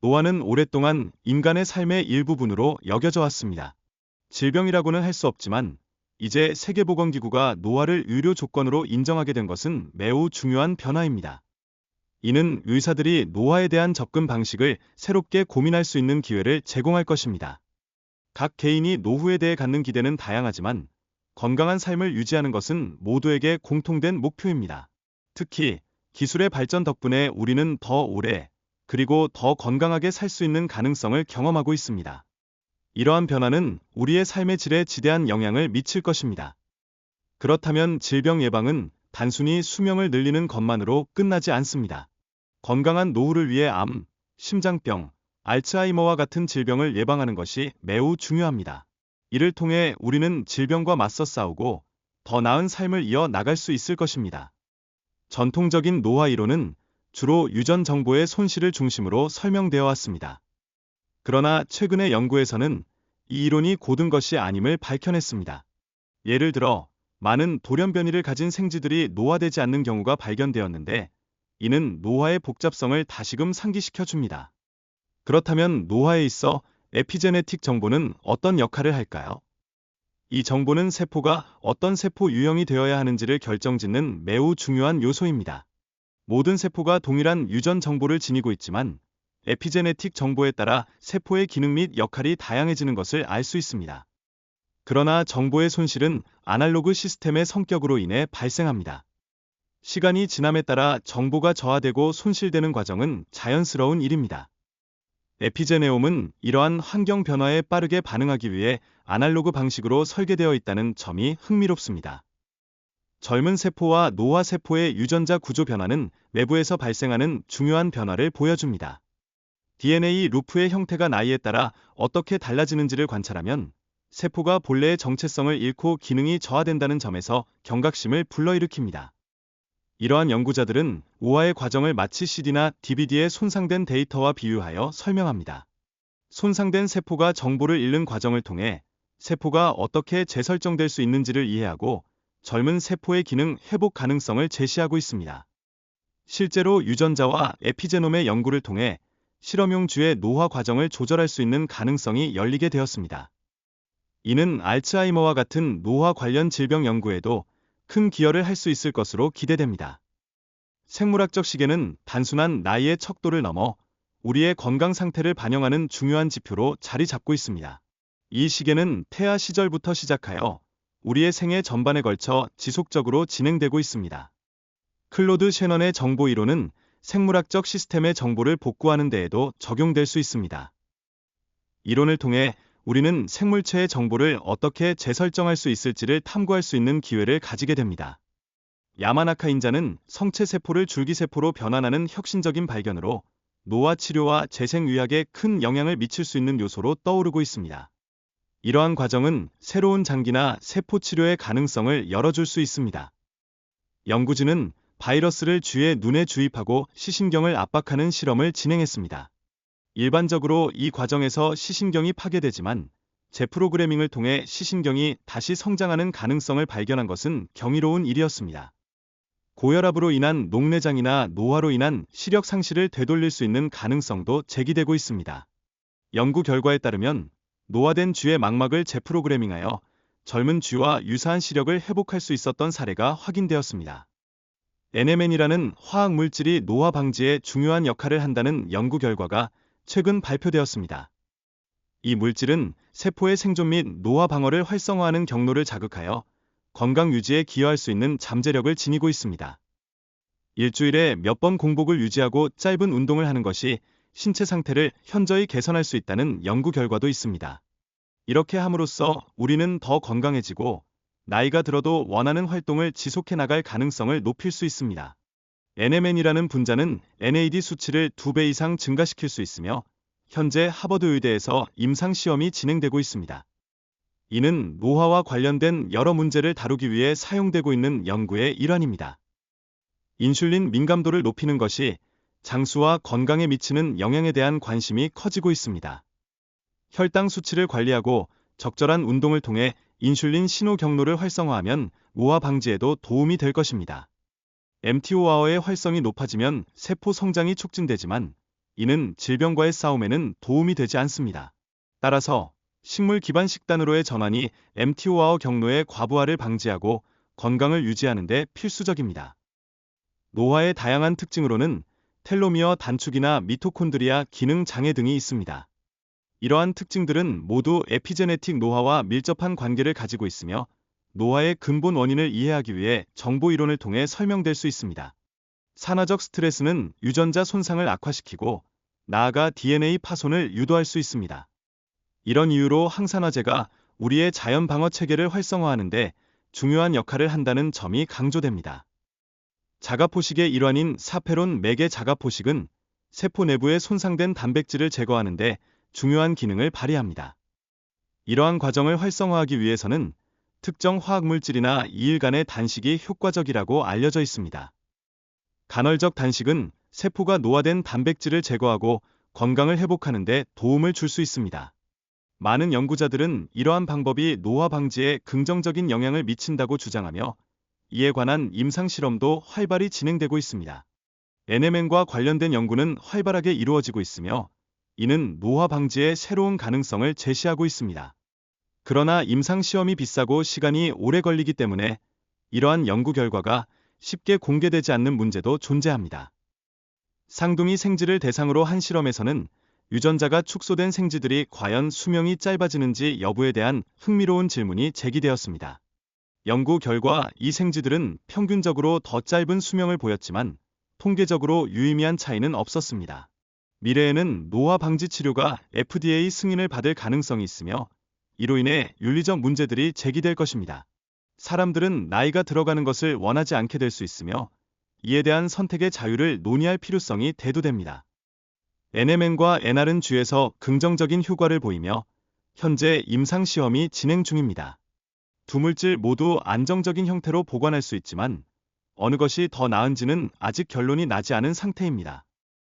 노화는 오랫동안 인간의 삶의 일부분으로 여겨져 왔습니다. 질병이라고는 할 수 없지만 이제 세계보건기구가 노화를 의료 조건으로 인정하게 된 것은 매우 중요한 변화입니다. 이는 의사들이 노화에 대한 접근 방식을 새롭게 고민할 수 있는 기회를 제공할 것입니다. 각 개인이 노후에 대해 갖는 기대는 다양하지만 건강한 삶을 유지하는 것은 모두에게 공통된 목표입니다. 특히 기술의 발전 덕분에 우리는 더 오래 그리고 더 건강하게 살 수 있는 가능성을 경험하고 있습니다. 이러한 변화는 우리의 삶의 질에 지대한 영향을 미칠 것입니다. 그렇다면 질병 예방은 단순히 수명을 늘리는 것만으로 끝나지 않습니다. 건강한 노후를 위해 암, 심장병, 알츠하이머와 같은 질병을 예방하는 것이 매우 중요합니다. 이를 통해 우리는 질병과 맞서 싸우고 더 나은 삶을 이어 나갈 수 있을 것입니다. 전통적인 노화 이론은 주로 유전 정보의 손실을 중심으로 설명되어 왔습니다. 그러나 최근의 연구에서는 이 이론이 고든 것이 아님을 밝혀냈습니다. 예를 들어 많은 돌연변이를 가진 생쥐들이 노화되지 않는 경우가 발견되었는데 이는 노화의 복잡성을 다시금 상기시켜 줍니다. 그렇다면 노화에 있어 에피제네틱 정보는 어떤 역할을 할까요? 이 정보는 세포가 어떤 세포 유형이 되어야 하는지를 결정짓는 매우 중요한 요소입니다. 모든 세포가 동일한 유전 정보를 지니고 있지만 에피제네틱 정보에 따라 세포의 기능 및 역할이 다양해지는 것을 알 수 있습니다. 그러나 정보의 손실은 아날로그 시스템의 성격으로 인해 발생합니다. 시간이 지남에 따라 정보가 저하되고 손실되는 과정은 자연스러운 일입니다. 에피제네옴은 이러한 환경 변화에 빠르게 반응하기 위해 아날로그 방식으로 설계되어 있다는 점이 흥미롭습니다. 젊은 세포와 노화 세포의 유전자 구조 변화는 외부에서 발생하는 중요한 변화를 보여줍니다. DNA 루프의 형태가 나이에 따라 어떻게 달라지는지를 관찰하면 세포가 본래의 정체성을 잃고 기능이 저하된다는 점에서 경각심을 불러일으킵니다. 이러한 연구자들은 노화의 과정을 마치 CD나 DVD의 손상된 데이터와 비유하여 설명합니다. 손상된 세포가 정보를 잃는 과정을 통해 세포가 어떻게 재설정될 수 있는지를 이해하고 젊은 세포의 기능 회복 가능성을 제시하고 있습니다. 실제로 유전자와 에피제놈의 연구를 통해 실험용 쥐의 노화 과정을 조절할 수 있는 가능성이 열리게 되었습니다. 이는 알츠하이머와 같은 노화 관련 질병 연구에도 큰 기여를 할 수 있을 것으로 기대됩니다. 생물학적 시계는 단순한 나이의 척도를 넘어 우리의 건강 상태를 반영하는 중요한 지표로 자리 잡고 있습니다. 이 시계는 태아 시절부터 시작하여 우리의 생애 전반에 걸쳐 지속적으로 진행되고 있습니다. 클로드 셰넌의 정보 이론은 생물학적 시스템의 정보를 복구하는 데에도 적용될 수 있습니다. 이론을 통해 우리는 생물체의 정보를 어떻게 재설정할 수 있을지를 탐구할 수 있는 기회를 가지게 됩니다. 야마나카 인자는 성체 세포를 줄기세포로 변환하는 혁신적인 발견으로 노화 치료와 재생의학에 큰 영향을 미칠 수 있는 요소로 떠오르고 있습니다. 이러한 과정은 새로운 장기나 세포 치료의 가능성을 열어줄 수 있습니다. 연구진은 바이러스를 쥐의 눈에 주입하고 시신경을 압박하는 실험을 진행했습니다. 일반적으로 이 과정에서 시신경이 파괴되지만 재프로그래밍을 통해 시신경이 다시 성장하는 가능성을 발견한 것은 경이로운 일이었습니다. 고혈압으로 인한 녹내장이나 노화로 인한 시력 상실을 되돌릴 수 있는 가능성도 제기되고 있습니다. 연구 결과에 따르면 노화된 쥐의 망막을 재프로그래밍하여 젊은 쥐와 유사한 시력을 회복할 수 있었던 사례가 확인되었습니다. NMN이라는 화학 물질이 노화 방지에 중요한 역할을 한다는 연구 결과가 최근 발표되었습니다. 이 물질은 세포의 생존 및 노화 방어를 활성화하는 경로를 자극하여 건강 유지에 기여할 수 있는 잠재력을 지니고 있습니다. 일주일에 몇 번 공복을 유지하고 짧은 운동을 하는 것이 신체 상태를 현저히 개선할 수 있다는 연구 결과도 있습니다. 이렇게 함으로써 우리는 더 건강해지고 나이가 들어도 원하는 활동을 지속해 나갈 가능성을 높일 수 있습니다. NMN이라는 분자는 NAD 수치를 2배 이상 증가시킬 수 있으며 현재 하버드 의대에서 임상 시험이 진행되고 있습니다. 이는 노화와 관련된 여러 문제를 다루기 위해 사용되고 있는 연구의 일환입니다. 인슐린 민감도를 높이는 것이 장수와 건강에 미치는 영향에 대한 관심이 커지고 있습니다. 혈당 수치를 관리하고 적절한 운동을 통해 인슐린 신호 경로를 활성화하면 노화 방지에도 도움이 될 것입니다. mTOR의 활성이 높아지면 세포 성장이 촉진되지만 이는 질병과의 싸움에는 도움이 되지 않습니다. 따라서 식물 기반 식단으로의 전환이 mTOR와 경로의 과부하를 방지하고 건강을 유지하는 데 필수적입니다. 노화의 다양한 특징으로는 텔로미어 단축이나 미토콘드리아 기능 장애 등이 있습니다. 이러한 특징들은 모두 에피제네틱 노화와 밀접한 관계를 가지고 있으며 노화의 근본 원인을 이해하기 위해 정보 이론을 통해 설명될 수 있습니다. 산화적 스트레스는 유전자 손상을 악화시키고 나아가 DNA 파손을 유도할 수 있습니다. 이런 이유로 항산화제가 우리의 자연 방어 체계를 활성화하는 데 중요한 역할을 한다는 점이 강조됩니다. 자가포식의 일환인 사페론 맥의 자가포식은 세포 내부에 손상된 단백질을 제거하는 데 중요한 기능을 발휘합니다. 이러한 과정을 활성화하기 위해서는 특정 화학물질이나 이일간의 단식이 효과적이라고 알려져 있습니다. 간헐적 단식은 세포가 노화된 단백질을 제거하고 건강을 회복하는 데 도움을 줄 수 있습니다. 많은 연구자들은 이러한 방법이 노화 방지에 긍정적인 영향을 미친다고 주장하며 이에 관한 임상실험도 활발히 진행되고 있습니다. NMN과 관련된 연구는 활발하게 이루어지고 있으며 이는 노화 방지의 새로운 가능성을 제시하고 있습니다. 그러나 임상시험이 비싸고 시간이 오래 걸리기 때문에 이러한 연구 결과가 쉽게 공개되지 않는 문제도 존재합니다. 쌍둥이 생쥐를 대상으로 한 실험에서는 유전자가 축소된 생쥐들이 과연 수명이 짧아지는지 여부에 대한 흥미로운 질문이 제기되었습니다. 연구 결과 이 생쥐들은 평균적으로 더 짧은 수명을 보였지만 통계적으로 유의미한 차이는 없었습니다. 미래에는 노화 방지 치료가 FDA 승인을 받을 가능성이 있으며 이로 인해 윤리적 문제들이 제기될 것입니다. 사람들은 나이가 들어가는 것을 원하지 않게 될 수 있으며 이에 대한 선택의 자유를 논의할 필요성이 대두됩니다. NMN과 NR은 쥐에서 긍정적인 효과를 보이며 현재 임상시험이 진행 중입니다. 두 물질 모두 안정적인 형태로 보관할 수 있지만 어느 것이 더 나은지는 아직 결론이 나지 않은 상태입니다.